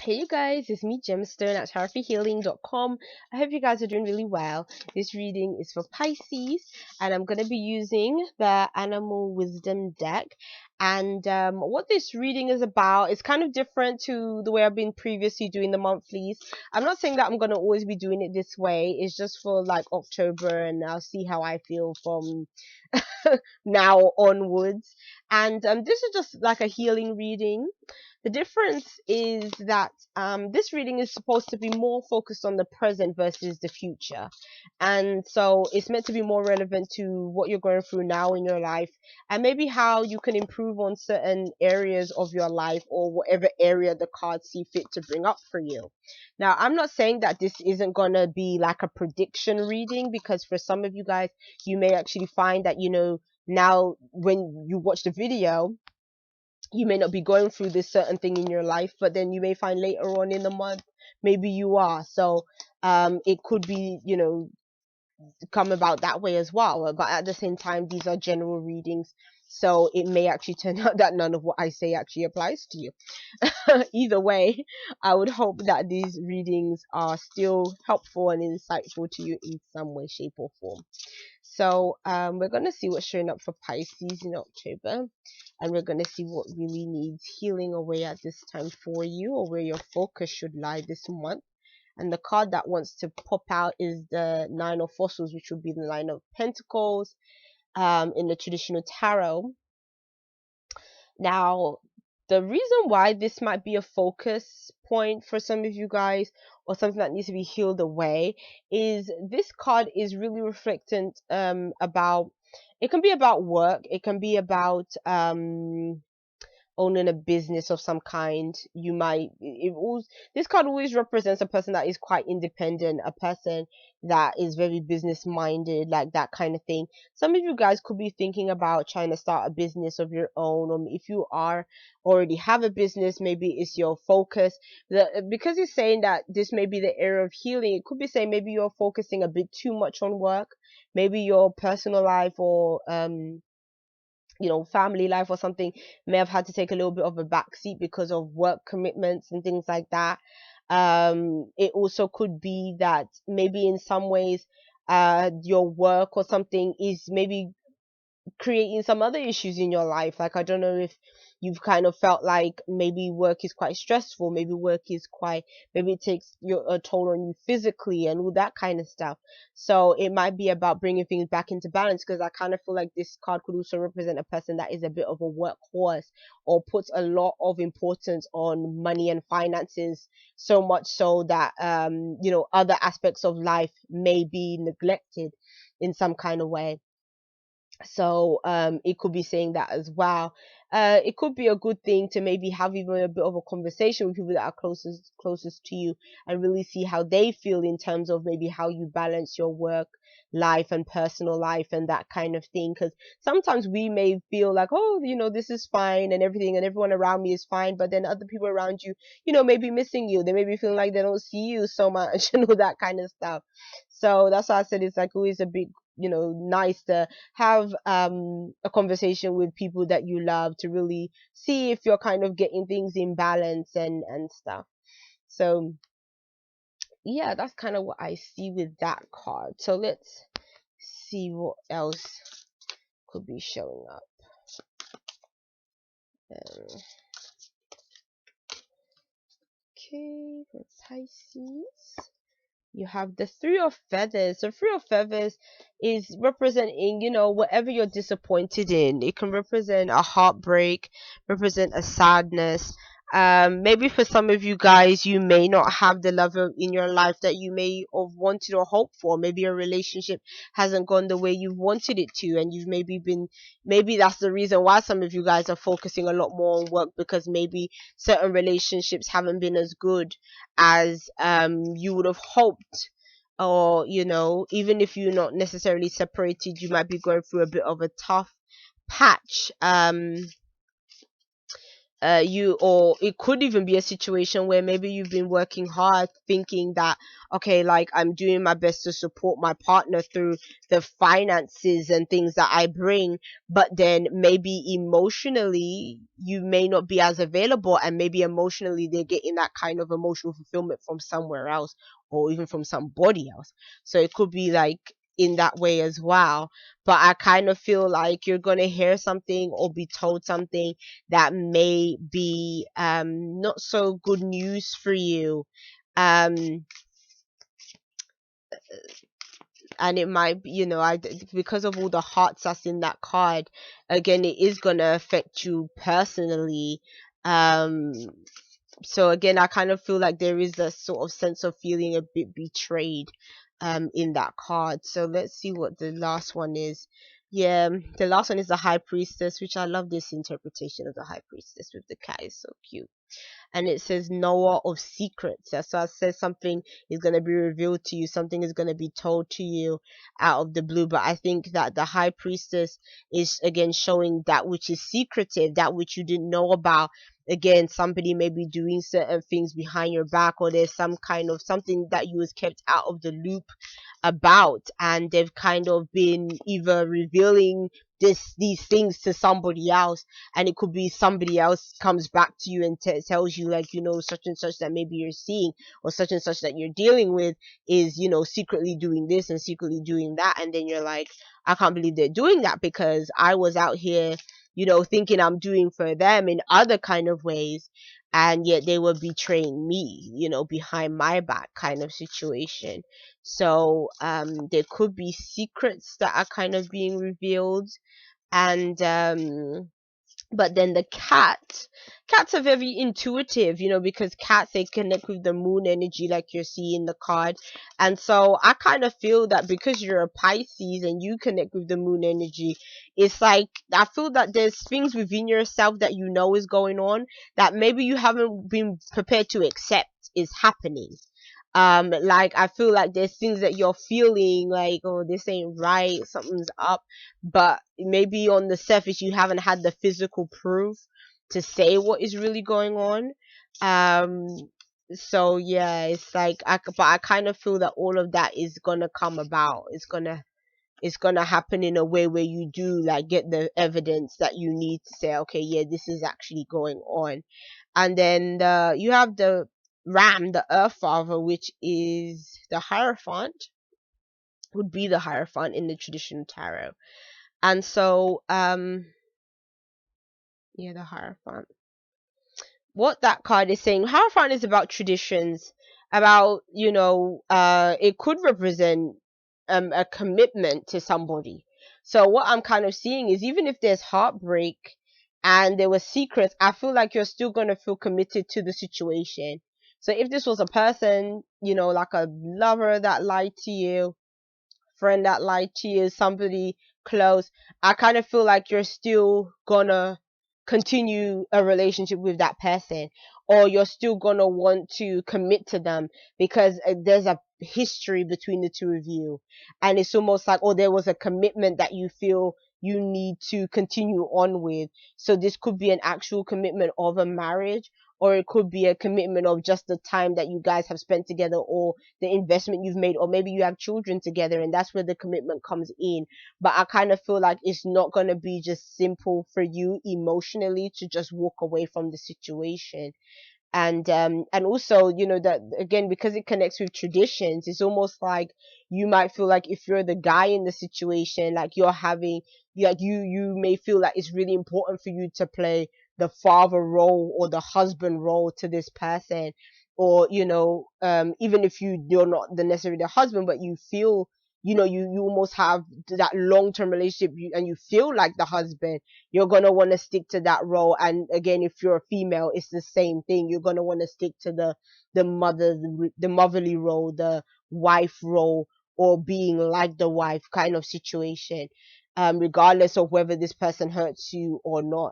Hey you guys, it's me Gemstone at charafyhealing.com. I hope you guys are doing really well. This reading is for Pisces and I'm going to be using the Animal Wisdom deck. And what this reading is about is kind of different to the way I've been previously doing the monthlies. I'm not saying that I'm going to always be doing it this way. It's just for like October, and I'll see how I feel from now onwards. And this is just like a healing reading. The difference is that this reading is supposed to be more focused on the present versus the future. And so it's meant to be more relevant to what you're going through now in your life, and maybe how you can improve on certain areas of your life, or whatever area the cards see fit to bring up for you. Now, I'm not saying that this isn't going to be like a prediction reading, because for some of you guys, you may actually find that, now when you watch the video, you may not be going through this certain thing in your life, but then you may find later on in the month maybe you are. So it could be, come about that way as well. But at the same time, these are general readings, so it may actually turn out that none of what I say actually applies to you. Either way, I would hope that these readings are still helpful and insightful to you in some way, shape, or form. So we're going to see what's showing up for Pisces in October, and we're going to see what really needs healing away at this time for you, or where your focus should lie this month. And the card that wants to pop out is the Nine of Fossils, which would be the Nine of Pentacles in the traditional tarot. Now, the reason why this might be a focus point for some of you guys, or something that needs to be healed away, is this card is really reflectant about, it can be about work, it can be about owning a business of some kind. You might, this card always represents a person that is quite independent, a person that is very business minded, like that kind of thing. Some of you guys could be thinking about trying to start a business of your own, or if you are already have a business, maybe it's your focus. Because it's saying that this may be the era of healing, it could be saying maybe you're focusing a bit too much on work, maybe your personal life, or family life or something may have had to take a little bit of a back seat because of work commitments and things like that. It also could be that maybe in some ways your work or something is maybe creating some other issues in your life. Like, I don't know if you've kind of felt like maybe work is quite stressful, maybe it takes a toll on you physically and all that kind of stuff. So it might be about bringing things back into balance, because I kind of feel like this card could also represent a person that is a bit of a workhorse, or puts a lot of importance on money and finances, so much so that other aspects of life may be neglected in some kind of way. So it could be saying that as well. It could be a good thing to maybe have even a bit of a conversation with people that are closest to you, and really see how they feel in terms of maybe how you balance your work life and personal life and that kind of thing. Because sometimes we may feel like, oh, this is fine and everything, and everyone around me is fine, but then other people around you, may be missing you, they may be feeling like they don't see you so much and all that kind of stuff. So that's why I said it's like always a big, nice to have a conversation with people that you love, to really see if you're kind of getting things in balance and stuff. So yeah, that's kind of what I see with that card. So let's see what else could be showing up. Okay, for Pisces, you have the Three of Feathers. So Three of Feathers is representing, whatever you're disappointed in. It can represent a heartbreak, represent a sadness. Maybe for some of you guys, you may not have the love in your life that you may have wanted or hoped for. Maybe your relationship hasn't gone the way you've wanted it to, and you've maybe that's the reason why some of you guys are focusing a lot more on work, because maybe certain relationships haven't been as good as you would have hoped. Or even if you're not necessarily separated, you might be going through a bit of a tough patch you, or it could even be a situation where maybe you've been working hard thinking that, okay, like I'm doing my best to support my partner through the finances and things that I bring, but then maybe emotionally you may not be as available, and maybe emotionally they're getting that kind of emotional fulfillment from somewhere else, or even from somebody else. So it could be like in that way as well. But I kind of feel like you're going to hear something or be told something that may be not so good news for you. Um, and it might be, because of all the hearts that's in that card, again, it is going to affect you personally. Um, so again, I kind of feel like there is a sort of sense of feeling a bit betrayed in that card. So let's see what the last one is. Yeah, the last one is the High Priestess, which I love this interpretation of the High Priestess with the cat. It's so cute. And it says knower of secrets. So it says something is going to be revealed to you, something is going to be told to you out of the blue. But I think that the High Priestess is again showing that which is secretive, that which you didn't know about. Again, somebody may be doing certain things behind your back, or there's some kind of something that you was kept out of the loop about, and they've kind of been either revealing these things to somebody else, and it could be somebody else comes back to you and tells you, like, such and such that maybe you're seeing, or such and such that you're dealing with is, secretly doing this and secretly doing that. And then you're like, I can't believe they're doing that, because I was out here, thinking I'm doing for them in other kind of ways, and yet they were betraying me, behind my back, kind of situation. So there could be secrets that are kind of being revealed. And but then the cats are very intuitive, because cats, they connect with the moon energy, like you're seeing the card. And so I kind of feel that because you're a Pisces and you connect with the moon energy, it's like I feel that there's things within yourself that is going on, that maybe you haven't been prepared to accept is happening. Like I feel like there's things that you're feeling like, oh, this ain't right, something's up, but maybe on the surface you haven't had the physical proof to say what is really going on. um so yeah, it's like but I kind of feel that all of that is gonna come about. It's gonna happen in a way where you do like get the evidence that you need to say, okay, yeah, this is actually going on. And then you have the Ram, the Earth Father, which is the Hierophant, would be the Hierophant in the traditional tarot. And so yeah, the Hierophant, what that card is saying, Hierophant is about traditions, about, it could represent a commitment to somebody. So what I'm kind of seeing is, even if there's heartbreak and there were secrets, I feel like you're still going to feel committed to the situation. So if this was a person, like a lover that lied to you, friend that lied to you, somebody close, I kind of feel like you're still gonna continue a relationship with that person, or you're still gonna want to commit to them, because there's a history between the two of you, and it's almost like, oh, there was a commitment that you feel you need to continue on with. So this could be an actual commitment of a marriage, or it could be a commitment of just the time that you guys have spent together, or the investment you've made, or maybe you have children together, and that's where the commitment comes in. But I kind of feel like it's not going to be just simple for you emotionally to just walk away from the situation. And also, that again, because it connects with traditions, it's almost like you might feel like if you're the guy in the situation, like you're having, like you may feel like it's really important for you to play the father role or the husband role to this person, or even if you're not the necessarily the husband, but you feel, you almost have that long-term relationship, and you feel like the husband, you're going to want to stick to that role. And again, if you're a female, it's the same thing. You're going to want to stick to the motherly role, the wife role, or being like the wife kind of situation, regardless of whether this person hurts you or not.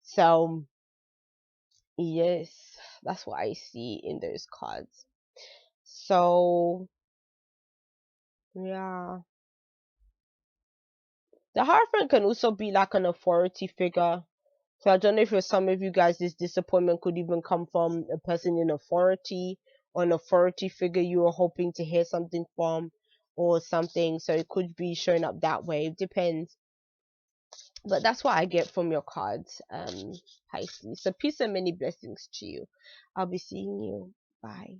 So yes, that's what I see in those cards. So yeah, the Hierophant can also be like an authority figure. So I don't know if for some of you guys this disappointment could even come from a person in authority or an authority figure you were hoping to hear something from or something. So it could be showing up that way. It depends. But that's what I get from your cards, Pisces. So peace and many blessings to you. I'll be seeing you. Bye.